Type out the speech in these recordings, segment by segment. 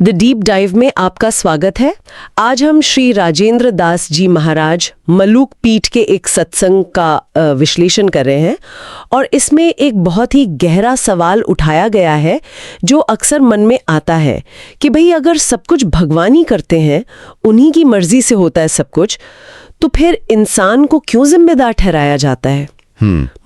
The deep dive में आपका स्वागत है। आज हम श्री राजेंद्र दास जी महाराज मलूक पीठ के एक सत्संग का विश्लेषण कर रहे हैं और इसमें एक बहुत ही गहरा सवाल उठाया गया है जो अक्सर मन में आता है कि भाई अगर सब कुछ भगवान ही करते हैं, उन्हीं की मर्जी से होता है सब कुछ, तो फिर इंसान को क्यों जिम्मेदार ठहराया जाता है?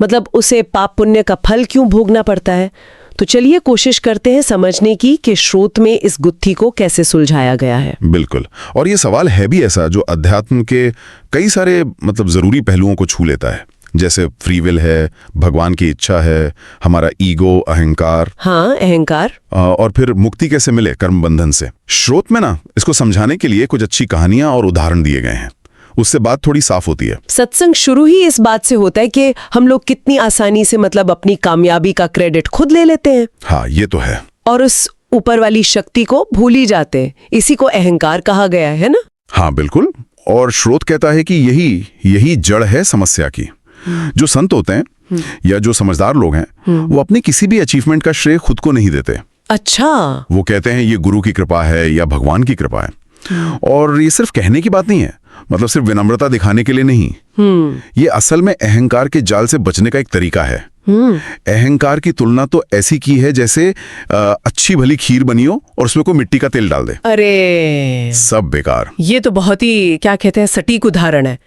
मतलब उसे पाप पुण्य का फल क्यों भोगना पड़ता है? तो चलिए कोशिश करते हैं समझने की कि स्रोत में इस गुत्थी को कैसे सुलझाया गया है। बिल्कुल। और ये सवाल है भी ऐसा जो अध्यात्म के कई सारे जरूरी पहलुओं को छू लेता है, जैसे फ्री विल है, भगवान की इच्छा है, हमारा ईगो, अहंकार। हाँ, अहंकार। और फिर मुक्ति कैसे मिले कर्म बंधन से। स्रोत में इसको समझाने के लिए कुछ अच्छी कहानियां और उदाहरण दिए गए हैं, उससे बात थोड़ी साफ होती है। सत्संग शुरू ही इस बात से होता है कि हम लोग कितनी आसानी से अपनी कामयाबी का क्रेडिट खुद ले लेते हैं। हाँ, ये तो है। और उस ऊपर वाली शक्ति को भूल ही जाते हैं। इसी को अहंकार कहा गया है ना? हाँ, बिल्कुल। और स्रोत कहता है कि यही जड़ है समस्या की। जो संत होते हैं या जो समझदार लोग हैं, वो अपनी किसी भी अचीवमेंट का श्रेय खुद को नहीं देते। अच्छा। वो कहते हैं ये गुरु की कृपा है या भगवान की कृपा है। और ये सिर्फ कहने की बात नहीं है, सिर्फ विनम्रता दिखाने के लिए नहीं। ये असल में अहंकार के जाल से बचने का एक तरीका है। अहंकार की तुलना तो ऐसी की है जैसे अच्छी भली खीर बनी हो और उसमें कोई मिट्टी का तेल डाल दे। अरे, सब बेकार। ये तो बहुत ही क्या कहते हैं सटीक उदाहरण है।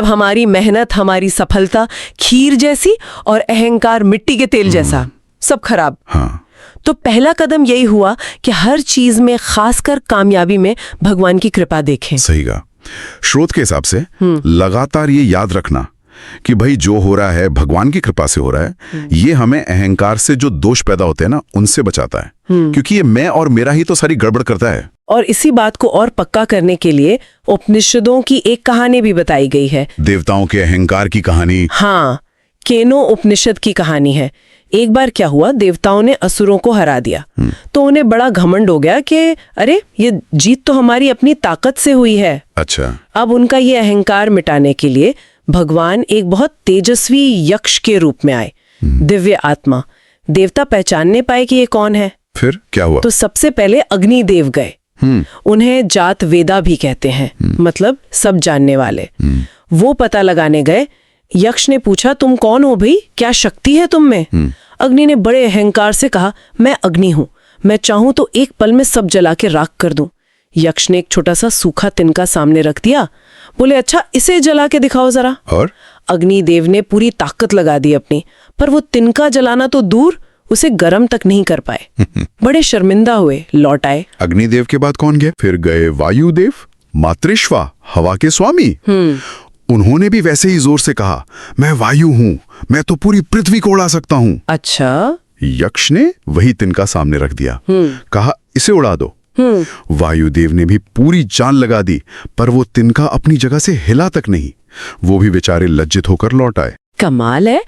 हमारी मेहनत, हमारी सफलता खीर जैसी और अहंकार मिट्टी के तेल जैसा, सब खराब। हाँ। तो पहला कदम यही हुआ कि हर चीज में, खासकर कामयाबी में, भगवान की कृपा देखें। सही कहा। स्रोत के हिसाब से लगातार ये याद रखना कि भाई जो हो रहा है भगवान की कृपा से हो रहा है, ये हमें अहंकार से जो दोष पैदा होते हैं उनसे बचाता है। क्योंकि ये मैं और मेरा ही तो सारी गड़बड़ करता है। और इसी बात को और पक्का करने के लिए उपनिषदों की एक कहानी भी बताई गई है। देवताओं के अहंकार की कहानी। हाँ, केनो उपनिषद की कहानी है। एक बार क्या हुआ, देवताओं ने असुरों को हरा दिया तो उन्हें बड़ा घमंड हो गया कि अरे, ये जीत तो हमारी अपनी ताकत से हुई है। अच्छा। अब उनका ये अहंकार मिटाने के लिए भगवान एक बहुत तेजस्वी यक्ष के रूप में आए, दिव्य आत्मा। देवता पहचानने पाए कि ये कौन है। फिर क्या हुआ? तो सबसे पहले अग्निदेव गए। उन्हें जात वेदा भी कहते हैं, मतलब सब जानने वाले। वो पता लगाने गए। यक्ष ने पूछा, तुम कौन हो भाई, क्या शक्ति है तुम में? अग्नि ने बड़े अहंकार से कहा, मैं अग्नि हूं, मैं चाहूं तो एक पल में सब जला के राख कर दूं। यक्ष ने एक छोटा सा सूखा तिनका सामने रख दिया। बोले, अच्छा इसे जला के दिखाओ जरा। और अग्निदेव ने पूरी ताकत लगा दी अपनी, पर वो तिनका जलाना तो दूर, उसे गर्म तक नहीं कर पाए। बड़े शर्मिंदा हुए, लौट आए। अग्निदेव के बाद कौन गए? फिर गए वायुदेव, मातृश्वा, हवा के स्वामी। उन्होंने भी वैसे ही जोर से कहा, मैं वायु हूं, मैं तो पूरी पृथ्वी को उड़ा सकता हूं। अच्छा। यक्ष ने वही तिनका सामने रख दिया, कहा इसे उड़ा दो। वायुदेव ने भी पूरी जान लगा दी, पर वो तिनका अपनी जगह से हिला तक नहीं। वो भी बेचारे लज्जित होकर लौट आए। कमाल है,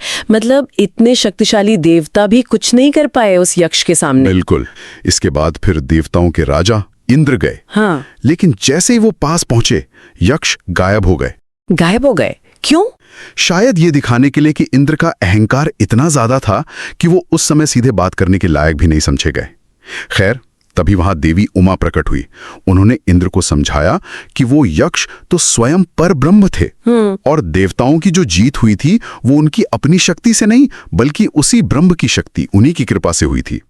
इतने शक्तिशाली देवता भी कुछ नहीं कर पाए उस यक्ष के सामने। बिल्कुल। इसके बाद फिर देवताओं के राजा इंद्र गए। हाँ। लेकिन जैसे ही वो पास पहुंचे, यक्ष गायब हो गए। गायब हो गए? क्यों? शायद ये दिखाने के लिए कि इंद्र का अहंकार इतना ज्यादा था कि वो उस समय सीधे बात करने के लायक भी नहीं समझे गए। खैर, तभी वहां देवी उमा प्रकट हुई। उन्होंने इंद्र को समझाया कि वो यक्ष तो स्वयं पर ब्रह्म थे और देवताओं की जो जीत हुई थी वो उनकी अपनी शक्ति से नहीं, बल्कि उसी ब्रह्म की शक्ति, उन्हीं की कृपा से हुई थी।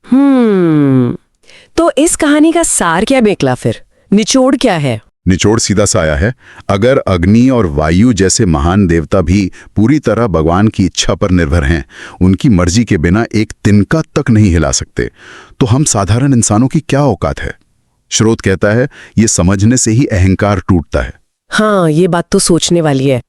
तो इस कहानी का सार क्या निकला फिर? निचोड़ क्या है? निचोड़ सीधा सा आया है, अगर अग्नि और वायु जैसे महान देवता भी पूरी तरह भगवान की इच्छा पर निर्भर हैं, उनकी मर्जी के बिना एक तिनका तक नहीं हिला सकते, तो हम साधारण इंसानों की क्या औकात है? स्रोत कहता है ये समझने से ही अहंकार टूटता है। हाँ, ये बात तो सोचने वाली है।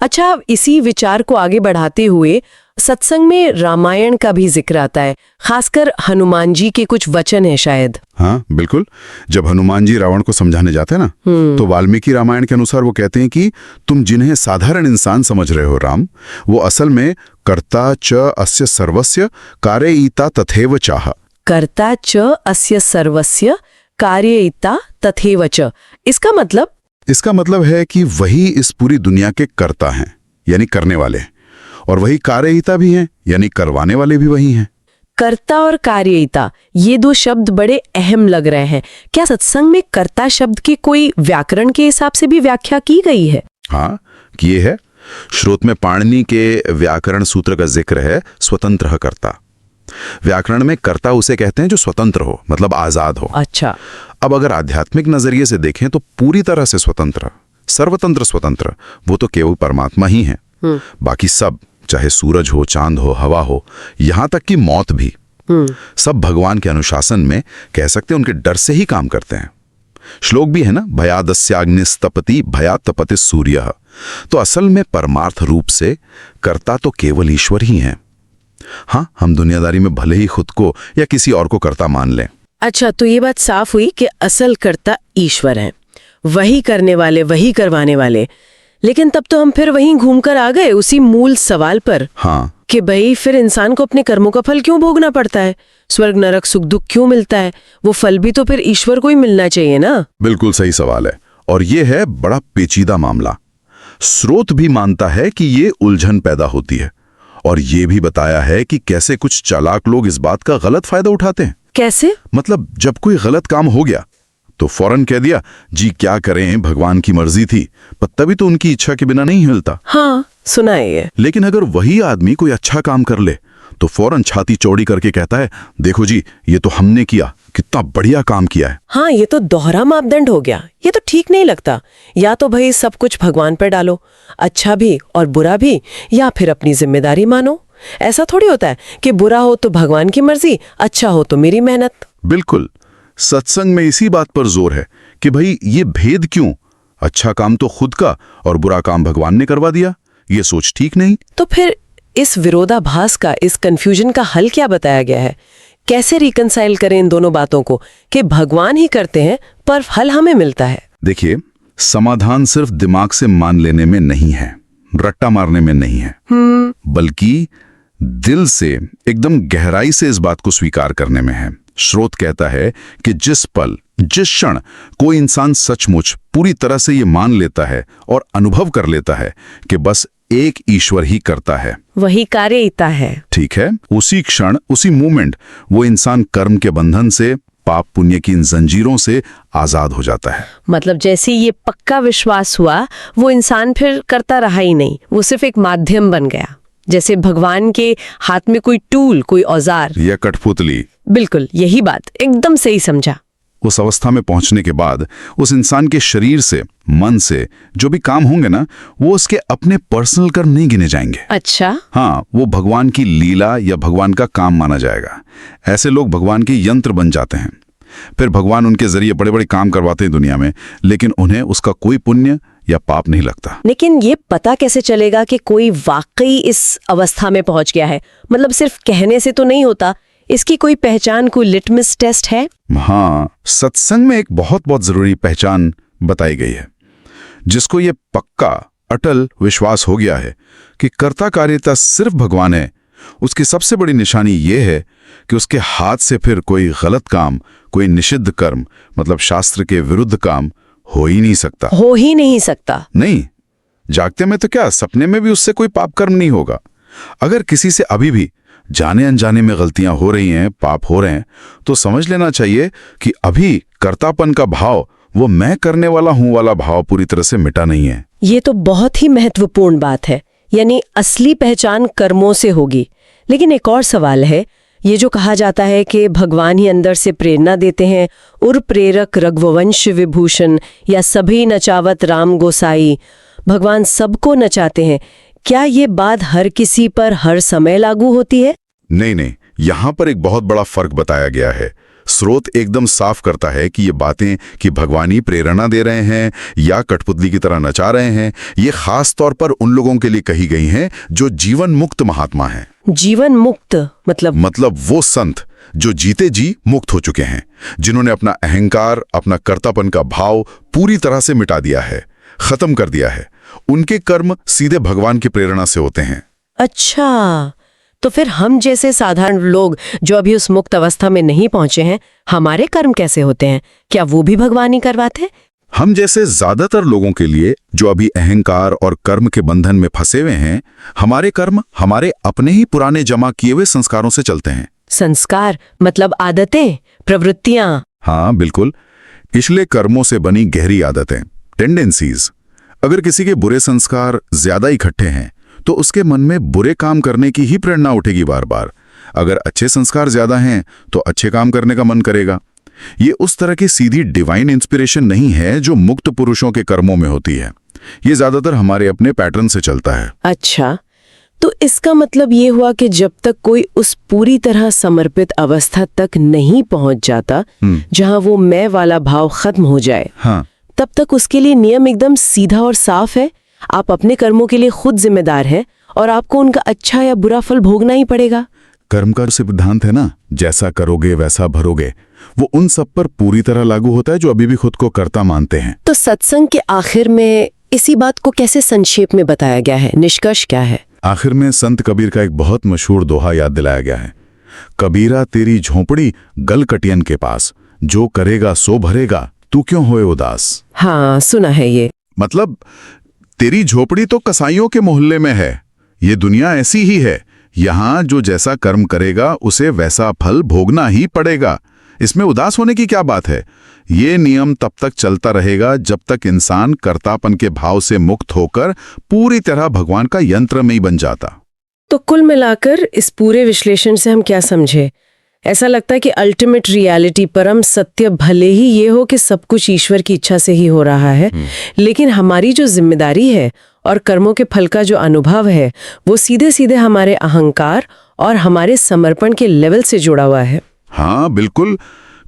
अच्छा, इसी विचार को आगे बढ़ाते हुए सत्संग में रामायण का भी जिक्र आता है, खासकर हनुमान जी के कुछ वचन है शायद। हाँ, बिल्कुल। जब हनुमान जी रावण को समझाने जाते हैं तो वाल्मीकि रामायण के अनुसार वो कहते हैं कि तुम जिन्हें साधारण इंसान समझ रहे हो राम, वो असल में कर्ता च अस्य सर्वस्य कारयिता तथैव चाह। कर्ता च अस्य सर्वस्य कारयिता तथैव च। इसका मतलब है कि वही इस पूरी दुनिया के कर्ता हैं, यानी करने वाले, और वही कार्यहिता भी हैं, यानी करवाने वाले भी वही हैं। कर्ता और कार्यिता, ये दो शब्द बड़े अहम लग रहे हैं। क्या सत्संग में कर्ता शब्द की कोई व्याकरण के हिसाब से भी व्याख्या की गई है? हाँ, किए है। श्रोत में पाणिनि के व्याकरण सूत्र का जिक्र है, स्वतंत्र कर्ता। व्याकरण में कर्ता उसे कहते हैं जो स्वतंत्र हो, मतलब आजाद हो। अच्छा। अब अगर आध्यात्मिक नजरिए से देखें तो पूरी तरह से स्वतंत्र, सर्वतंत्र स्वतंत्र वो तो केवल परमात्मा ही है। बाकी सब, चाहे सूरज हो, चांद हो, हवा हो, यहां तक कि मौत भी, सब भगवान के अनुशासन में, कह सकते हैं उनके डर से ही काम करते हैं। श्लोक भी है ना, भयादस्याग्निस्तपति भया तपति सूर्य। तो असल में परमार्थ रूप से कर्ता तो केवल ईश्वर ही हैं। हाँ, हम दुनियादारी में भले ही खुद को या किसी और को कर्ता मान लें। अच्छा, तो ये बात साफ हुई कि असल कर्ता ईश्वर हैं, वही करने वाले, वही करवाने वाले। लेकिन तब तो हम फिर वहीं घूमकर आ गए उसी मूल सवाल पर। हाँ, कि भाई फिर इंसान को अपने कर्मों का फल क्यों भोगना पड़ता है? स्वर्ग नरक सुख दुख क्यों मिलता है? वो फल भी तो फिर ईश्वर को ही मिलना चाहिए ना। बिल्कुल सही सवाल है, और ये है बड़ा पेचीदा मामला। स्रोत भी मानता है कि ये उलझन पैदा होती है, और ये भी बताया है कि कैसे कुछ चालाक लोग इस बात का गलत फायदा उठाते हैं। कैसे? मतलब जब कोई गलत काम हो गया तो फौरन कह दिया, जी क्या करें, भगवान की मर्जी थी, पर तभी तो उनकी इच्छा के बिना नहीं हिलता। हाँ, सुना है ये। लेकिन अगर वही आदमी कोई अच्छा काम कर ले तो फौरन छाती चौड़ी करके कहता है, देखो जी ये तो हमने किया, कितना बढ़िया काम किया है। हाँ, ये तो दोहरा मापदंड हो गया। ये तो ठीक नहीं लगता। या तो भाई सब कुछ भगवान पर डालो, अच्छा भी और बुरा भी, या फिर अपनी जिम्मेदारी मानो। ऐसा थोड़ी होता है कि बुरा हो तो भगवान की मर्जी, अच्छा हो तो मेरी मेहनत। बिल्कुल, सत्संग में इसी बात पर जोर है कि भाई ये भेद क्यों? अच्छा काम तो खुद का और बुरा काम भगवान ने करवा दिया, ये सोच ठीक नहीं। तो फिर इस विरोधाभास का, इस कंफ्यूजन का हल क्या बताया गया है? कैसे रिकंसाइल करें इन दोनों बातों को कि भगवान ही करते हैं पर फल हमें मिलता है? देखिए, समाधान सिर्फ दिमाग से मान लेने में नहीं है, रट्टा मारने में नहीं है, बल्कि दिल से एकदम गहराई से इस बात को स्वीकार करने में है। स्रोत कहता है कि जिस पल, जिस क्षण कोई इंसान सचमुच पूरी तरह से ये मान लेता है और अनुभव कर लेता है कि बस एक ईश्वर ही करता है, वही कार्यिता है। ठीक है, उसी क्षण, उसी मोमेंट वो इंसान कर्म के बंधन से, पाप पुण्य की इन जंजीरों से आजाद हो जाता है। मतलब जैसे ये पक्का विश्वास हुआ, वो इंसान फिर करता रहा ही नहीं, वो सिर्फ एक माध्यम बन गया, जैसे भगवान के हाथ में कोई टूल, कोई औजार या कठपुतली। बिल्कुल, यही बात, एकदम सही समझा। उस अवस्था में पहुंचने के बाद उस इंसान के शरीर से, मन से जो भी काम होंगे ना, वो उसके अपने पर्सनल कर्म नहीं गिने जाएंगे। अच्छा। हाँ, वो भगवान की लीला या भगवान का काम माना जाएगा। ऐसे लोग भगवान के यंत्र बन जाते हैं। फिर भगवान उनके जरिए बड़े बड़े काम करवाते हैं दुनिया में, लेकिन उन्हें उसका कोई पुण्य या पाप नहीं लगता। लेकिन ये पता कैसे चलेगा कि कोई वाकई इस अवस्था में पहुंच गया है? मतलब सिर्फ कहने से तो नहीं होता, इसकी कोई पहचान, कोई लिटमस टेस्ट है? हाँ, सत्संग में एक बहुत जरूरी पहचान बताई गई है। जिसको ये पक्का अटल विश्वास हो गया है कि कर्ता कार्यता सिर्फ भगवान है, उसकी सबसे बड़ी निशानी ये है कि उसके हाथ से फिर कोई गलत काम, कोई निषिद्ध कर्म, मतलब शास्त्र के विरुद्ध काम हो ही नहीं सकता। हो ही नहीं सकता। नहीं, जागते में तो क्या, सपने में भी उससे कोई पाप कर्म नहीं होगा। अगर किसी से अभी भी जाने अनजाने में गलतियां हो रही हैं, पाप हो रहे हैं, तो समझ लेना चाहिए कि अभी कर्तापन का भाव, वो मैं करने वाला हूं वाला भाव पूरी तरह से मिटा नहीं है। ये तो बहुत ही महत्वपूर्ण बात है, यानी असली पहचान कर्मों से होगी। लेकिन एक और सवाल है, ये जो कहा जाता है कि भगवान ही अंदर से प्रेरणा देते हैं, उर प्रेरक रघुवंश विभूषण, या सभी नचावत राम गोसाई, भगवान सबको नचाते हैं, क्या ये बात हर किसी पर हर समय लागू होती है? नहीं, यहां पर एक बहुत बड़ा फर्क बताया गया है। स्रोत एकदम साफ करता है कि ये बातें कि भगवान ही प्रेरणा दे रहे हैं या कठपुतली की तरह नचा रहे हैं, ये खास तौर पर उन लोगों के लिए कही गई हैं जो जीवन मुक्त महात्मा हैं। जीवन मुक्त मतलब वो संत जो जीते जी मुक्त हो चुके हैं, जिन्होंने अपना अहंकार, अपना कर्तापन का भाव पूरी तरह से मिटा दिया है, खत्म कर दिया है। उनके कर्म सीधे भगवान की प्रेरणा से होते हैं। अच्छा, तो फिर हम जैसे साधारण लोग जो अभी उस मुक्त अवस्था में नहीं पहुंचे हैं, हमारे कर्म कैसे होते हैं? क्या वो भी भगवान ही करवाते हैं? हम जैसे ज्यादातर लोगों के लिए जो अभी अहंकार और कर्म के बंधन में फंसे हुए हैं, हमारे कर्म हमारे अपने ही पुराने जमा किए हुए संस्कारों से चलते हैं। संस्कार मतलब आदतें, प्रवृत्तियां। हाँ बिल्कुल, पिछले कर्मों से बनी गहरी आदतें, टेंडेंसीज। अगर किसी के बुरे संस्कार ज्यादा इकट्ठे हैं तो उसके मन में बुरे काम करने की ही प्रेरणा उठेगी बार बार। अगर अच्छे संस्कार ज्यादा हैं तो अच्छे काम करने का मन करेगा। ये उस तरह की सीधी डिवाइन इंस्पिरेशन नहीं है जो मुक्त पुरुषों के कर्मों में होती है। ये ज्यादातर हमारे अपने पैटर्न से चलता है। अच्छा, तो इसका मतलब ये हुआ कि जब तक कोई उस पूरी तरह समर्पित अवस्था तक नहीं पहुंच जाता जहां वो मैं वाला भाव खत्म हो जाए, हाँ, तब तक उसके लिए नियम एकदम सीधा और साफ है। आप अपने कर्मों के लिए खुद जिम्मेदार हैं और आपको उनका अच्छा या बुरा फल भोगना ही पड़ेगा। कर्म का सिद्धांत है ना, जैसा करोगे वैसा भरोगे, वो उन सब पर पूरी तरह लागू होता है जो अभी भी खुद को कर्ता मानते हैं। तो सत्संग के आखिर में इसी बात को कैसे संक्षेप में बताया गया है? निष्कर्ष क्या है? आखिर में संत कबीर का एक बहुत मशहूर दोहा याद दिलाया गया है। कबीरा तेरी झोंपड़ी गल कटियन के पास, जो करेगा सो भरेगा, तू क्यों होए उदास। हाँ, सुना है ये। मतलब तेरी झोपड़ी तो कसाईयों के मोहल्ले में है। ये दुनिया ऐसी ही है, यहाँ जो जैसा कर्म करेगा उसे वैसा फल भोगना ही पड़ेगा। इसमें उदास होने की क्या बात है? ये नियम तब तक चलता रहेगा जब तक इंसान कर्तापन के भाव से मुक्त होकर पूरी तरह भगवान का यंत्र में ही बन जाता। तो कुल मिलाकर इस पूरे विश्लेषण से हम क्या समझे? ऐसा लगता है कि अल्टीमेट रियलिटी, परम सत्य भले ही ये हो कि सब कुछ ईश्वर की इच्छा से ही हो रहा है, लेकिन हमारी जो जिम्मेदारी है और कर्मों के फल का जो अनुभव है वो सीधे सीधे हमारे अहंकार और हमारे समर्पण के लेवल से जुड़ा हुआ है। हाँ बिल्कुल,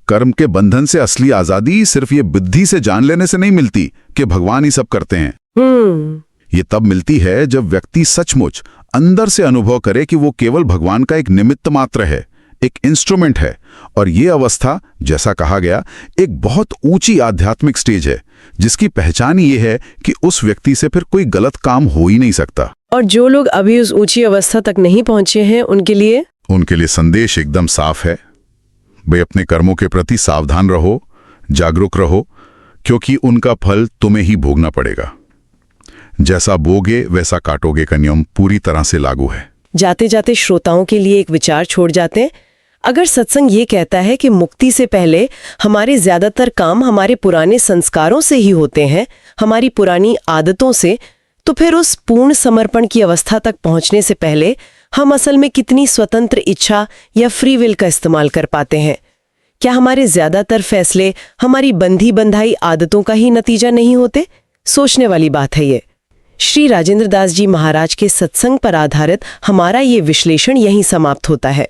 कर्म के बंधन से असली आजादी सिर्फ ये बुद्धि से जान लेने से नहीं मिलती कि भगवान ही सब करते हैं। ये तब मिलती है जब व्यक्ति सचमुच अंदर से अनुभव करे कि वो केवल भगवान का एक निमित्त मात्र है, एक इंस्ट्रूमेंट है। और ये अवस्था, जैसा कहा गया, एक बहुत ऊंची आध्यात्मिक स्टेज है जिसकी पहचान ये है कि उस व्यक्ति से फिर कोई गलत काम हो ही नहीं सकता। और जो लोग अभी उस ऊंची अवस्था तक नहीं पहुंचे हैं उनके लिए संदेश एकदम साफ है। वे अपने कर्मों के प्रति सावधान रहो, जागरूक रहो, क्योंकि उनका फल तुम्हें ही भोगना पड़ेगा। जैसा बोगे वैसा काटोगे का नियम पूरी तरह से लागू है। जाते जाते श्रोताओं के लिए एक विचार छोड़ जाते हैं। अगर सत्संग ये कहता है कि मुक्ति से पहले हमारे ज्यादातर काम हमारे पुराने संस्कारों से ही होते हैं, हमारी पुरानी आदतों से, तो फिर उस पूर्ण समर्पण की अवस्था तक पहुंचने से पहले हम असल में कितनी स्वतंत्र इच्छा या फ्री विल का इस्तेमाल कर पाते हैं? क्या हमारे ज्यादातर फैसले हमारी बंधी बंधाई आदतों का ही नतीजा नहीं होते? सोचने वाली बात है ये। श्री राजेंद्र दास जी महाराज के सत्संग पर आधारित हमारा ये विश्लेषण यहीं समाप्त होता है।